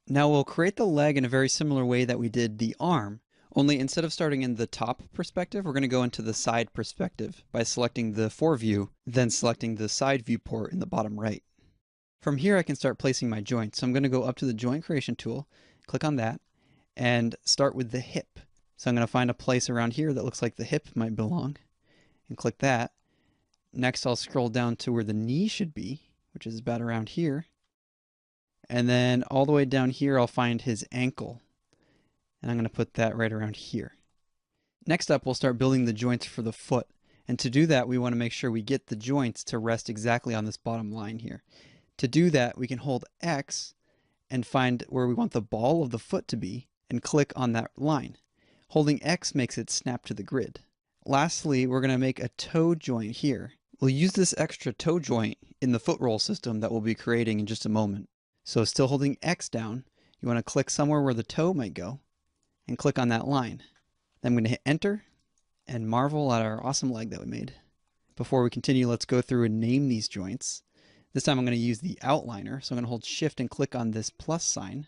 Now we'll create the leg in a very similar way that we did the arm, only instead of starting in the top perspective, we're going to go into the side perspective by selecting the foreview, then selecting the side viewport in the bottom right. From here, I can start placing my joints. So I'm going to go up to the joint creation tool, click on that, and start with the hip. So I'm going to find a place around here that looks like the hip might belong, and click that. Next, I'll scroll down to where the knee should be, which is about around here. And then all the way down here, I'll find his ankle. And I'm going to put that right around here. Next up, we'll start building the joints for the foot. And to do that, we want to make sure we get the joints to rest exactly on this bottom line here. To do that, we can hold X and find where we want the ball of the foot to be and click on that line. Holding X makes it snap to the grid. Lastly, we're going to make a toe joint here. We'll use this extra toe joint in the foot roll system that we'll be creating in just a moment. So still holding X down, you want to click somewhere where the toe might go and click on that line. Then I'm going to hit enter and marvel at our awesome leg that we made. Before we continue, let's go through and name these joints. This time I'm going to use the outliner, so I'm going to hold shift and click on this plus sign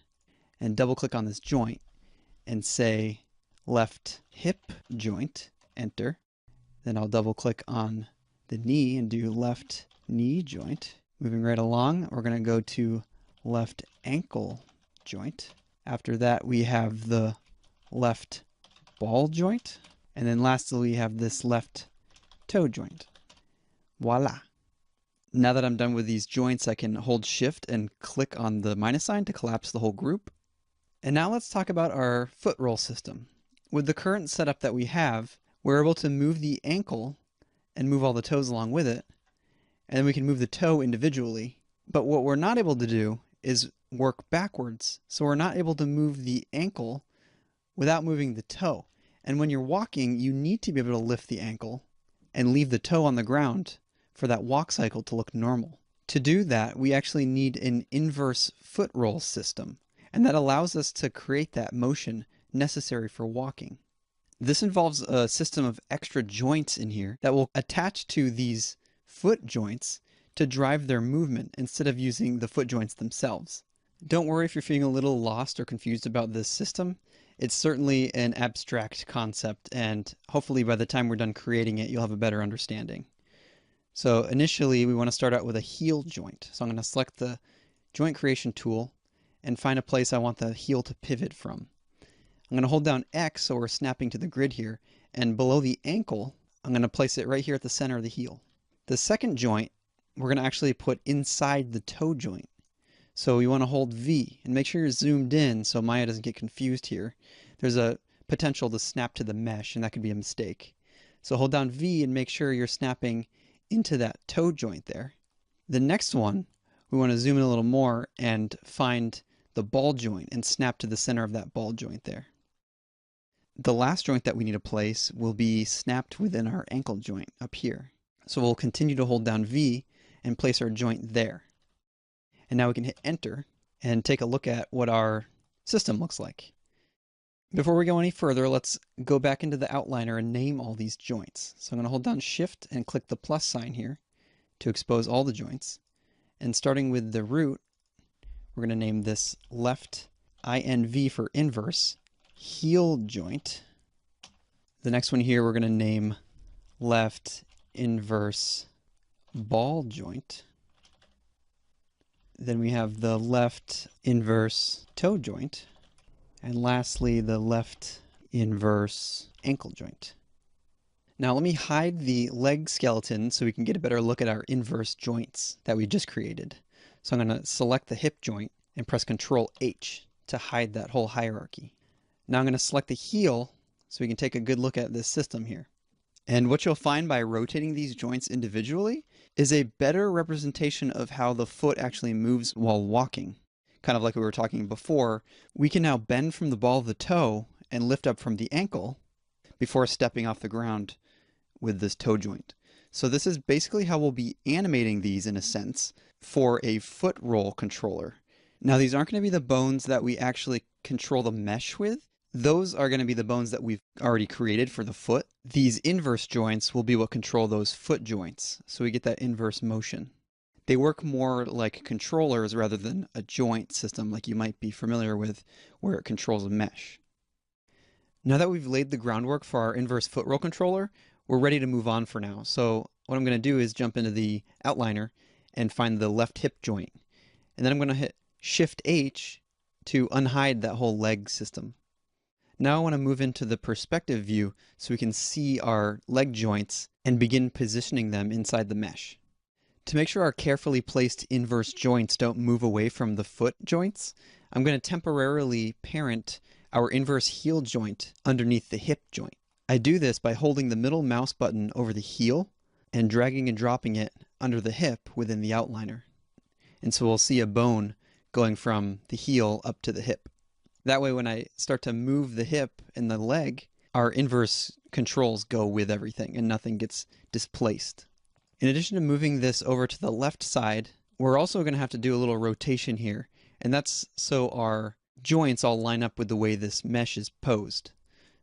and double click on this joint and say left hip joint, enter. Then I'll double click on the knee and do left knee joint. Moving right along, we're going to go to left ankle joint. After that, we have the left ball joint. And then lastly, we have this left toe joint. Voila. Now that I'm done with these joints, I can hold shift and click on the minus sign to collapse the whole group. And now let's talk about our foot roll system. With the current setup that we have, we're able to move the ankle and move all the toes along with it. And then we can move the toe individually. But what we're not able to do is work backwards. So we're not able to move the ankle without moving the toe. And when you're walking, you need to be able to lift the ankle and leave the toe on the ground for that walk cycle to look normal. To do that, we actually need an inverse foot roll system, and that allows us to create that motion necessary for walking. This involves a system of extra joints in here that will attach to these foot joints to drive their movement instead of using the foot joints themselves. Don't worry if you're feeling a little lost or confused about this system. It's certainly an abstract concept, and hopefully by the time we're done creating it, you'll have a better understanding. So initially, we want to start out with a heel joint. So I'm going to select the joint creation tool and find a place I want the heel to pivot from. I'm going to hold down X so we're snapping to the grid here, and below the ankle, I'm going to place it right here at the center of the heel. The second joint, we're going to actually put inside the toe joint. So we want to hold V and make sure you're zoomed in so Maya doesn't get confused here. There's a potential to snap to the mesh, and that could be a mistake. So hold down V and make sure you're snapping into that toe joint there. The next one, we want to zoom in a little more and find the ball joint and snap to the center of that ball joint there. The last joint that we need to place will be snapped within our ankle joint up here. So we'll continue to hold down V and place our joint there. And now we can hit enter and take a look at what our system looks like. Before we go any further, let's go back into the outliner and name all these joints. So I'm going to hold down shift and click the plus sign here to expose all the joints. And starting with the root, we're going to name this left INV for inverse heel joint. The next one here we're going to name left inverse ball joint. Then we have the left inverse toe joint. And lastly, the left inverse ankle joint. Now let me hide the leg skeleton so we can get a better look at our inverse joints that we just created. So I'm going to select the hip joint and press Ctrl H to hide that whole hierarchy. Now I'm going to select the heel so we can take a good look at this system here. And what you'll find by rotating these joints individually is a better representation of how the foot actually moves while walking. Kind of like we were talking before, we can now bend from the ball of the toe and lift up from the ankle before stepping off the ground with this toe joint. So this is basically how we'll be animating these in a sense for a foot roll controller. Now these aren't going to be the bones that we actually control the mesh with. Those are going to be the bones that we've already created for the foot. These inverse joints will be what control those foot joints, so we get that inverse motion. They work more like controllers rather than a joint system like you might be familiar with, where it controls a mesh. Now that we've laid the groundwork for our inverse foot roll controller, we're ready to move on for now. So what I'm going to do is jump into the outliner and find the left hip joint. And then I'm going to hit Shift H to unhide that whole leg system. Now I want to move into the perspective view so we can see our leg joints and begin positioning them inside the mesh. To make sure our carefully placed inverse joints don't move away from the foot joints, I'm going to temporarily parent our inverse heel joint underneath the hip joint. I do this by holding the middle mouse button over the heel and dragging and dropping it under the hip within the outliner. And so we'll see a bone going from the heel up to the hip. That way when I start to move the hip and the leg, our inverse controls go with everything and nothing gets displaced. In addition to moving this over to the left side, we're also going to have to do a little rotation here, and that's so our joints all line up with the way this mesh is posed.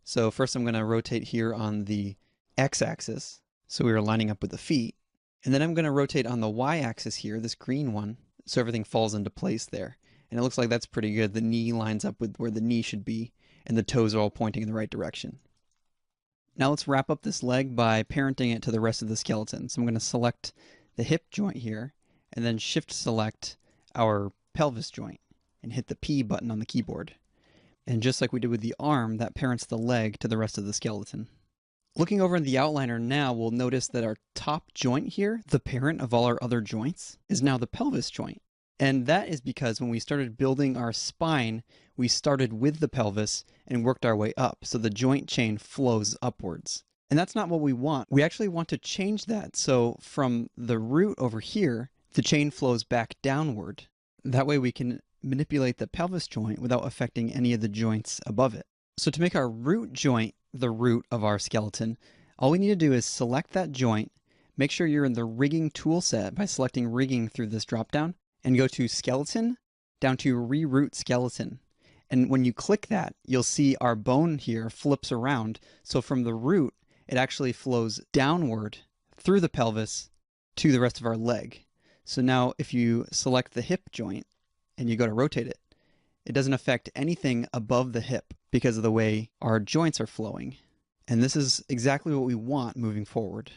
So first I'm going to rotate here on the x-axis, so we are lining up with the feet, and then I'm going to rotate on the y-axis here, this green one, so everything falls into place there. And it looks like that's pretty good. The knee lines up with where the knee should be, and the toes are all pointing in the right direction. Now let's wrap up this leg by parenting it to the rest of the skeleton. So I'm going to select the hip joint here, and then shift select our pelvis joint, and hit the P button on the keyboard. And just like we did with the arm, that parents the leg to the rest of the skeleton. Looking over in the outliner now, we'll notice that our top joint here, the parent of all our other joints, is now the pelvis joint. And that is because when we started building our spine, we started with the pelvis and worked our way up, so the joint chain flows upwards. And that's not what we want. We actually want to change that, so from the root over here, the chain flows back downward. That way we can manipulate the pelvis joint without affecting any of the joints above it. So to make our root joint the root of our skeleton, all we need to do is select that joint, make sure you're in the rigging tool set by selecting rigging through this dropdown, and go to skeleton, down to reroot skeleton. And when you click that, you'll see our bone here flips around. So from the root, it actually flows downward through the pelvis to the rest of our leg. So now if you select the hip joint and you go to rotate it, it doesn't affect anything above the hip because of the way our joints are flowing. And this is exactly what we want moving forward.